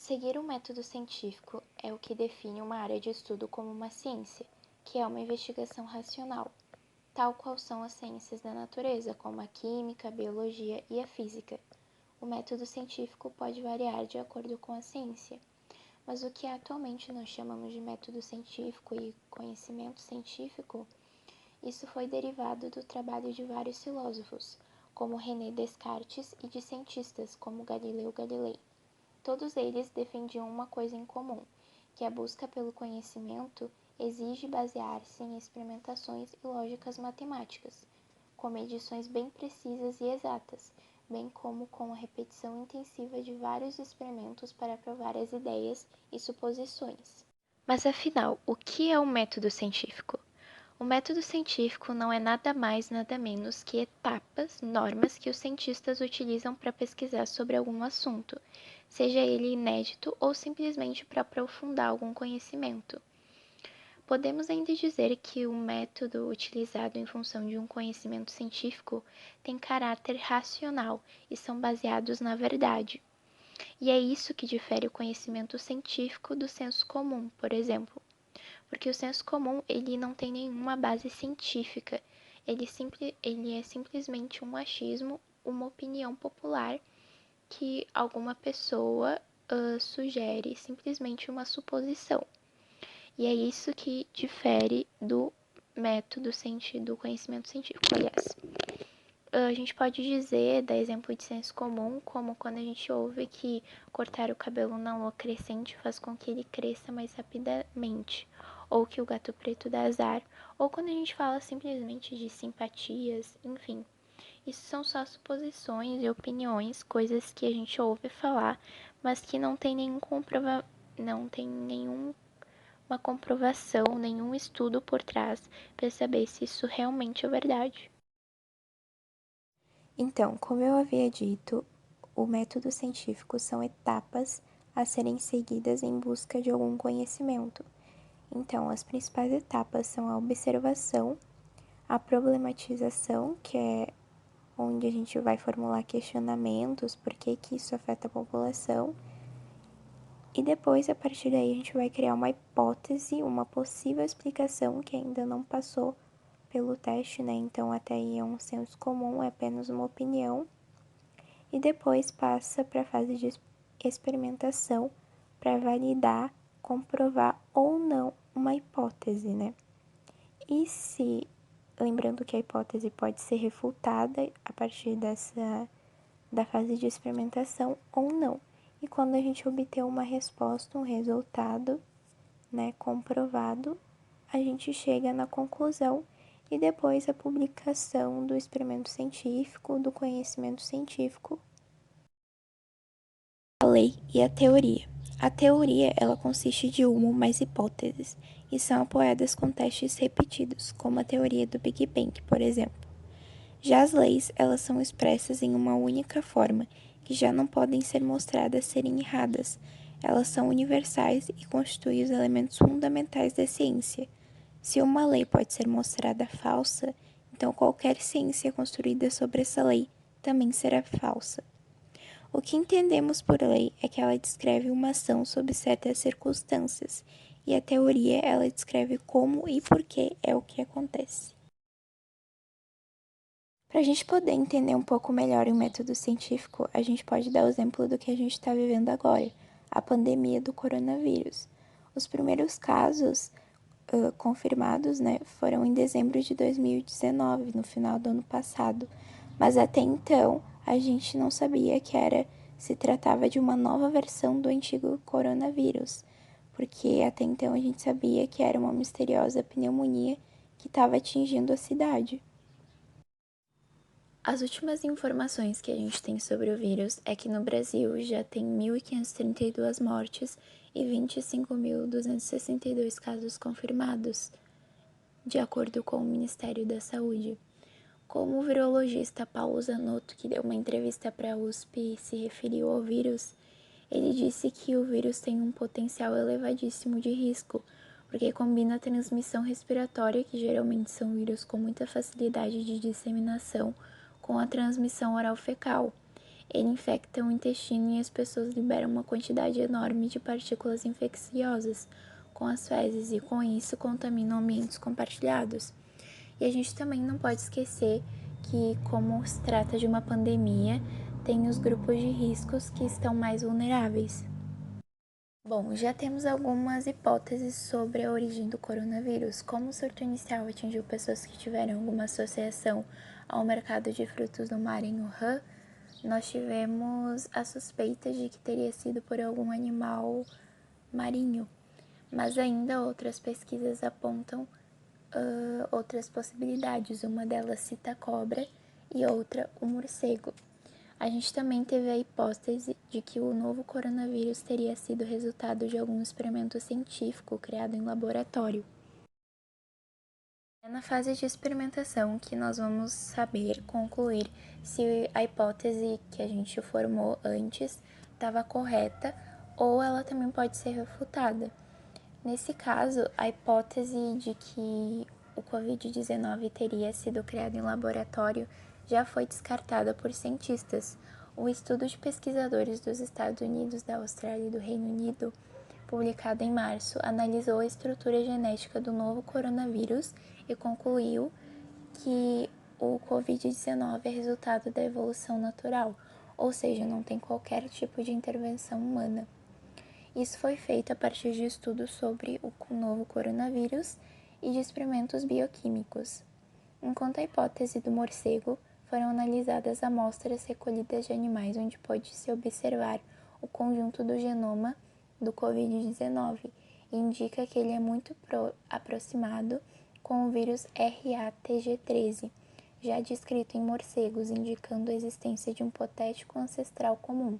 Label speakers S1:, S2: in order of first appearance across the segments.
S1: Seguir um método científico é o que define uma área de estudo como uma ciência, que é uma investigação racional, tal qual são as ciências da natureza, como a química, a biologia e a física. O método científico pode variar de acordo com a ciência, mas o que atualmente nós chamamos de método científico e conhecimento científico, isso foi derivado do trabalho de vários filósofos, como René Descartes, e de cientistas, como Galileu Galilei. Todos eles defendiam uma coisa em comum, que a busca pelo conhecimento exige basear-se em experimentações e lógicas matemáticas, com medições bem precisas e exatas, bem como com a repetição intensiva de vários experimentos para provar as ideias e suposições. Mas afinal, o que é o método científico? O método científico não é nada mais, nada menos que etapas, normas que os cientistas utilizam para pesquisar sobre algum assunto, seja ele inédito ou simplesmente para aprofundar algum conhecimento. Podemos ainda dizer que o método utilizado em função de um conhecimento científico tem caráter racional e são baseados na verdade. E é isso que difere o conhecimento científico do senso comum, por exemplo. Porque o senso comum ele não tem nenhuma base científica, ele é simplesmente um achismo, uma opinião popular que alguma pessoa sugere, simplesmente uma suposição. E é isso que difere do método do conhecimento científico, aliás. A gente pode dizer, dar exemplo de senso comum, como quando a gente ouve que cortar o cabelo na lua crescente faz com que ele cresça mais rapidamente, ou que o gato preto dá azar, ou quando a gente fala simplesmente de simpatias, enfim. Isso são só suposições e opiniões, coisas que a gente ouve falar, mas que não tem nenhuma comprovação, nenhum estudo por trás para saber se isso realmente é verdade.
S2: Então, como eu havia dito, o método científico são etapas a serem seguidas em busca de algum conhecimento. Então, as principais etapas são a observação, a problematização, que é onde a gente vai formular questionamentos, por que que isso afeta a população, e depois, a partir daí, a gente vai criar uma hipótese, uma possível explicação que ainda não passou pelo teste, né? Então, até aí é um senso comum, é apenas uma opinião. E depois passa para a fase de experimentação para validar, comprovar ou não uma hipótese, né? E se, lembrando que a hipótese pode ser refutada a partir da fase de experimentação ou não. E quando a gente obter uma resposta, um resultado, né, comprovado, a gente chega na conclusão e depois a publicação do experimento científico, do conhecimento científico, a lei e a teoria. A teoria, ela consiste de uma ou mais hipóteses e são apoiadas com testes repetidos, como a teoria do Big Bang, por exemplo. Já as leis, elas são expressas em uma única forma, que já não podem ser mostradas serem erradas. Elas são universais e constituem os elementos fundamentais da ciência. Se uma lei pode ser mostrada falsa, então qualquer ciência construída sobre essa lei também será falsa. O que entendemos por lei é que ela descreve uma ação sob certas circunstâncias, e a teoria ela descreve como e por que é o que acontece. Para a gente poder entender um pouco melhor o método científico, a gente pode dar o exemplo do que a gente está vivendo agora, a pandemia do coronavírus. Os primeiros casos confirmados, né, foram em dezembro de 2019, no final do ano passado, mas até então a gente não sabia que se tratava de uma nova versão do antigo coronavírus, porque até então a gente sabia que era uma misteriosa pneumonia que estava atingindo a cidade.
S1: As últimas informações que a gente tem sobre o vírus é que no Brasil já tem 1.532 mortes e 25.262 casos confirmados, de acordo com o Ministério da Saúde. Como o virologista Paulo Zanotto, que deu uma entrevista para a USP, se referiu ao vírus, ele disse que o vírus tem um potencial elevadíssimo de risco, porque combina a transmissão respiratória, que geralmente são vírus com muita facilidade de disseminação, com a transmissão oral fecal. ele infecta o intestino e as pessoas liberam uma quantidade enorme de partículas infecciosas com as fezes e, com isso, contaminam ambientes compartilhados. E a gente também não pode esquecer que, como se trata de uma pandemia, tem os grupos de riscos que estão mais vulneráveis. Bom, já temos algumas hipóteses sobre a origem do coronavírus. Como o surto inicial atingiu pessoas que tiveram alguma associação ao mercado de frutos do mar em Wuhan, nós tivemos a suspeita de que teria sido por algum animal marinho, mas ainda outras pesquisas apontam outras possibilidades. Uma delas cita a cobra e outra o morcego. A gente também teve a hipótese de que o novo coronavírus teria sido resultado de algum experimento científico criado em laboratório. É na fase de experimentação que nós vamos saber concluir se a hipótese que a gente formou antes estava correta ou ela também pode ser refutada. Nesse caso, a hipótese de que o Covid-19 teria sido criado em laboratório já foi descartada por cientistas. O estudo de pesquisadores dos Estados Unidos, da Austrália e do Reino Unido, publicado em março, analisou a estrutura genética do novo coronavírus e concluiu que o Covid-19 é resultado da evolução natural, ou seja, não tem qualquer tipo de intervenção humana. Isso foi feito a partir de estudos sobre o novo coronavírus e de experimentos bioquímicos. Enquanto a hipótese do morcego, foram analisadas amostras recolhidas de animais onde pôde-se observar o conjunto do genoma do Covid-19 e indica que ele é muito aproximado com o vírus RATG13, já descrito em morcegos, indicando a existência de um hipotético ancestral comum.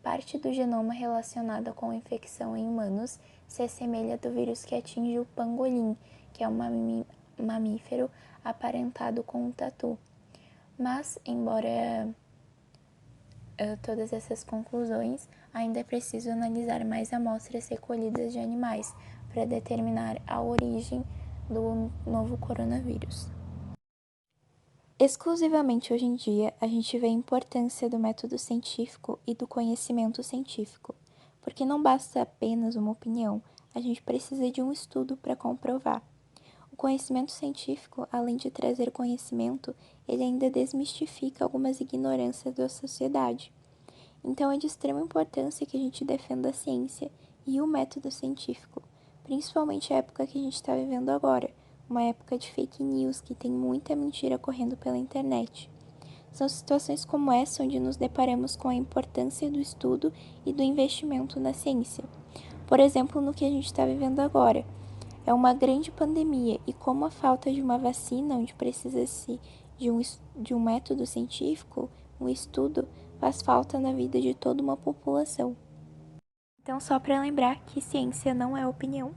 S1: Parte do genoma relacionada com a infecção em humanos se assemelha do vírus que atinge o pangolim, que é um mamífero aparentado com um tatu. Mas, embora todas essas conclusões, ainda é preciso analisar mais amostras recolhidas de animais para determinar a origem do novo coronavírus.
S2: Exclusivamente hoje em dia, a gente vê a importância do método científico e do conhecimento científico, porque não basta apenas uma opinião, a gente precisa de um estudo para comprovar. O conhecimento científico, além de trazer conhecimento, ele ainda desmistifica algumas ignorâncias da sociedade. Então, é de extrema importância que a gente defenda a ciência e o método científico, principalmente a época que a gente está vivendo agora, uma época de fake news que tem muita mentira correndo pela internet. São situações como essa onde nos deparamos com a importância do estudo e do investimento na ciência. Por exemplo, no que a gente está vivendo agora. É uma grande pandemia e como a falta de uma vacina, onde precisa-se de um método científico, um estudo, faz falta na vida de toda uma população. Então, só para lembrar que ciência não é opinião.